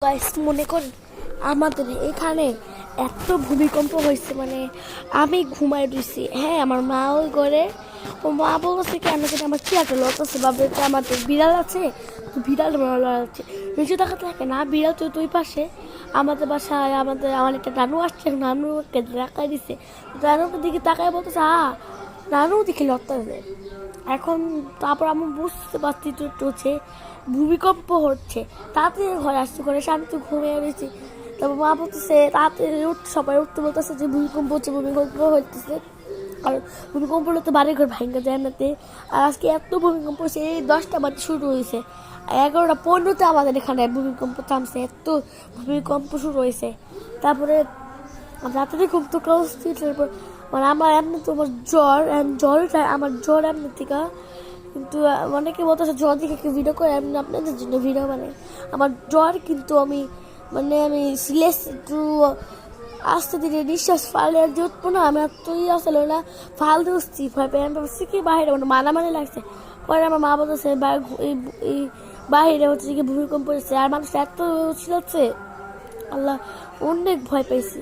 Guys মনে করেন আমাদের এখানে এত ভূমিকম্প হয়েছে, মানে আমি ঘুমাই রয়েছি। হ্যাঁ, আমার মা ওই ঘরে, ও মা বলছে কেন কেন আমার কি একটা লড়তেছে, ভাবে আমাদের বিড়াল আছে, তো বিড়াল লড়াচ্ছে নিচে দেখা থাকে না, বিড়াল তো দুই পাশে। আমাদের বাসায় আমার একটা নানু আসছে, নানুকে তাকাই দিছে, নানুকে দিকে তাকায় বলতেছে নানু দিকে লড়তেছে। এখন তারপর আমি বুঝতে পারছি তো হচ্ছে ভূমিকম্প হচ্ছে, তাড়াতাড়ি ঘরে আসছে, ঘরে শান্তি ঘুমিয়ে রয়েছি। তারপর মা বলতেছে তাড়াতাড়ি সবাই উঠতে বলতেছে যে ভূমিকম্প হচ্ছে, ভূমিকম্প হচ্ছে। আর ভূমিকম্প হলে তো বাড়ি ঘর ভাঙা যায় নাতে। আর আজকে এত ভূমিকম্প হচ্ছে, এই 10টা বাজে শুরু হয়েছে, 11টা 15-তে আমাদের এখানে ভূমিকম্প থামছে, এত ভূমিকম্প শুরু হয়েছে। তারপরে রাত্রে খুব তো তারপর মানে আমার এমনি তো আমার জ্বর এমনি থেকে, কিন্তু অনেকে বলতেছে জ্বর দিকে কেউ ভিডিও করে, এমনি আপনাদের জন্য ভিডিও বানাই। আমার জ্বর, কিন্তু আমি সিলেস একটু আস্তে ধীরে নিঃশ্বাস ফালে জুটবো না, আমি এতই আসলে না ফাল দিচ্ছি, ভয় পেয়ে আমি ভাবছি কি বাইরে মানে মানামানি লাগছে। পরে আমার মা বলতেছে এই বাইরে হচ্ছে কি ভূমিকম্প হচ্ছে, আর মানুষ এত ছিলাচ্ছে, আল্লাহ অনেক ভয় পেয়েছি।